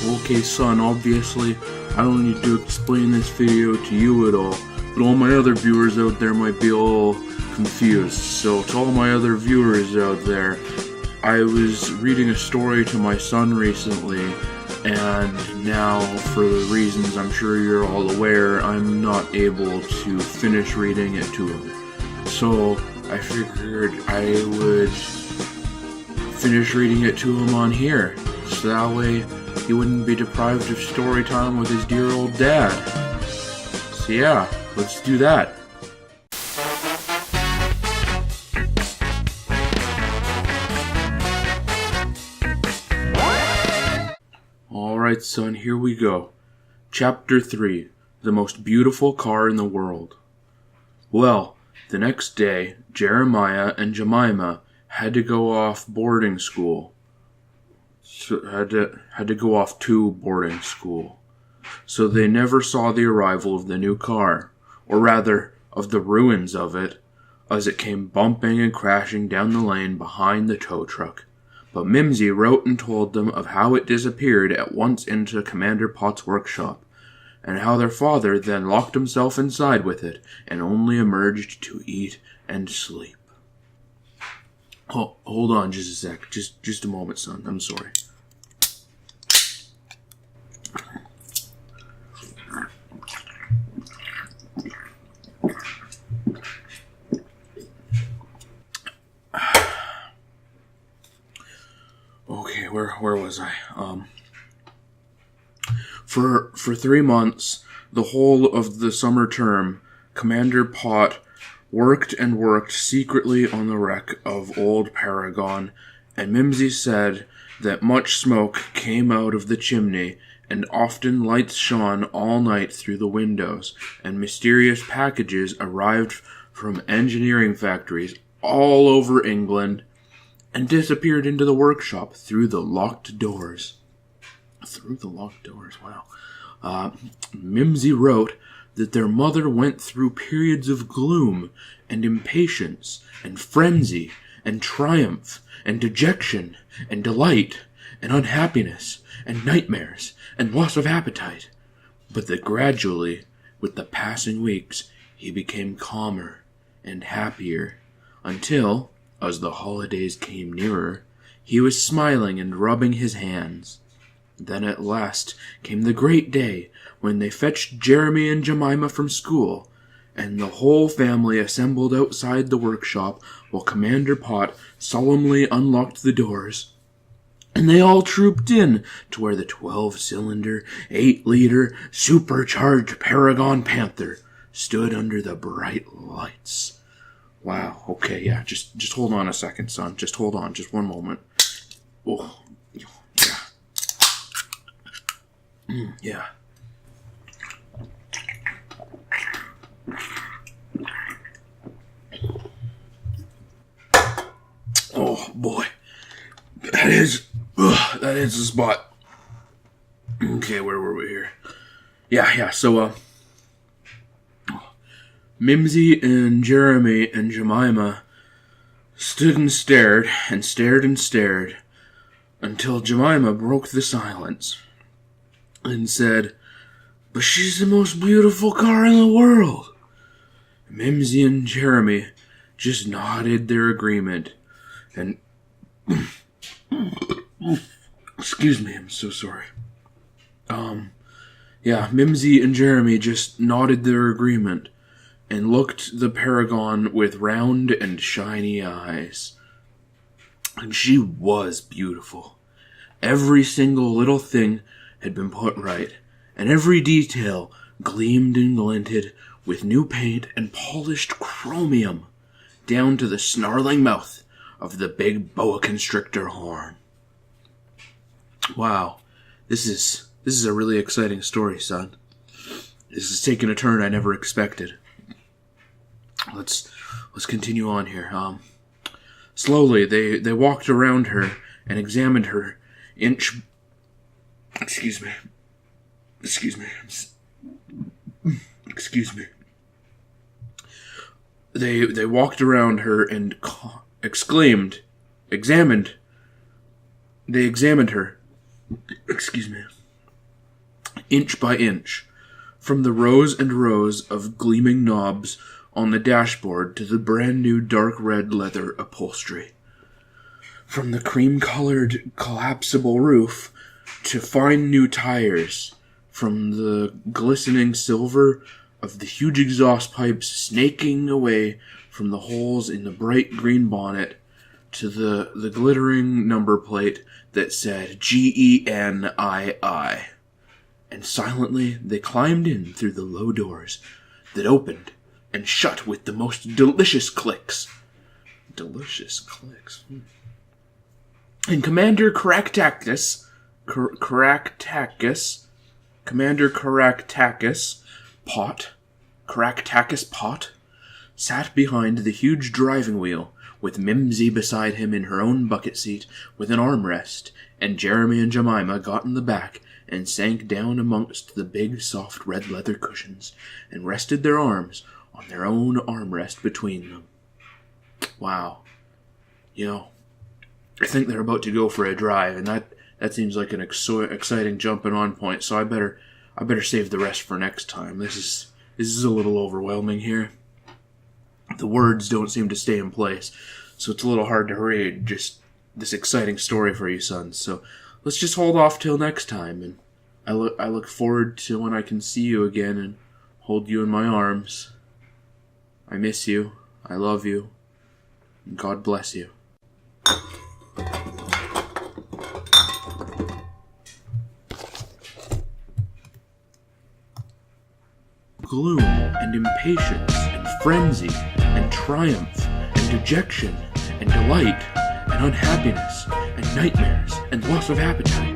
Okay, son, obviously, I don't need to explain this video to you at all, but all my other viewers out there might be all confused. So, to all my other viewers out there, I was reading a story to my son recently, and now, for the reasons I'm sure you're all aware, I'm not able to finish reading it to him. So, I figured I would finish reading it to him on here, so that way he wouldn't be deprived of story time with his dear old dad. So yeah, let's do that. Alright son, here we go. Chapter 3, The Most Beautiful Car in the World. Well, the next day, Jeremiah and Jemima had to go off boarding school. Had to go off to boarding school. So they never saw the arrival of the new car, or rather, of the ruins of it, as it came bumping and crashing down the lane behind the tow truck. But Mimsy wrote and told them of how it disappeared at once into Commander Pot's workshop, and how their father then locked himself inside with it, and only emerged to eat and sleep. Oh, hold on just a sec. Just a moment, son. I'm sorry. Okay, where was I? For 3 months, the whole of the summer term, Commander Pot worked and worked secretly on the wreck of old Paragon, and Mimsy said that much smoke came out of the chimney, and often lights shone all night through the windows, and mysterious packages arrived from engineering factories all over England, and disappeared into the workshop through the locked doors. Wow. Mimsy wrote that their mother went through periods of gloom and impatience and frenzy and triumph and dejection and delight and unhappiness and nightmares and loss of appetite, but that gradually, with the passing weeks, he became calmer and happier until, as the holidays came nearer, he was smiling and rubbing his hands. Then at last came the great day when they fetched Jeremy and Jemima from school, and the whole family assembled outside the workshop while Commander Pot solemnly unlocked the doors. And they all trooped in to where the 12-cylinder, 8-liter, supercharged Paragon Panther stood under the bright lights. Wow, okay, yeah, just hold on a second, son. Just hold on, just one moment. Oh, yeah. Yeah. Oh, boy. That is the spot. Okay, where were we here? Yeah, so, Mimsy and Jeremy and Jemima stood and stared and stared and stared until Jemima broke the silence and said, "But she's the most beautiful car in the world." Mimsy and Jeremy just nodded their agreement and excuse me, I'm so sorry. Mimsy and Jeremy just nodded their agreement and looked the Paragon with round and shiny eyes. And she was beautiful. Every single little thing had been put right, and every detail gleamed and glinted with new paint and polished chromium, down to the snarling mouth of the big boa constrictor horn. Wow, this is a really exciting story, son. This is taking a turn I never expected. Let's continue on here. Slowly, they walked around her and examined her inch. Excuse me. They walked around her and examined her. Excuse me. inch by inch, from the rows and rows of gleaming knobs on the dashboard to the brand new dark red leather upholstery. From the cream-colored collapsible roof to fine new tires, from the glistening silver of the huge exhaust pipes snaking away from the holes in the bright green bonnet to the glittering number plate that said GENII. And silently they climbed in through the low doors that opened and shut with the most delicious clicks. Delicious clicks. And Commander Caractacus, Pot, sat behind the huge driving wheel, with Mimsy beside him in her own bucket seat with an armrest, and Jeremy and Jemima got in the back and sank down amongst the big, soft red leather cushions and rested their arms on their own armrest between them. Wow. I think they're about to go for a drive, and that seems like an exciting jumping on point, so I better save the rest for next time. This is a little overwhelming here. The words don't seem to stay in place, so it's a little hard to read just this exciting story for you sons. So let's just hold off till next time, and I look forward to when I can see you again and hold you in my arms. I miss you. I love you. And God bless you. Gloom and impatience and frenzy and triumph and dejection and delight and unhappiness and nightmares and loss of appetite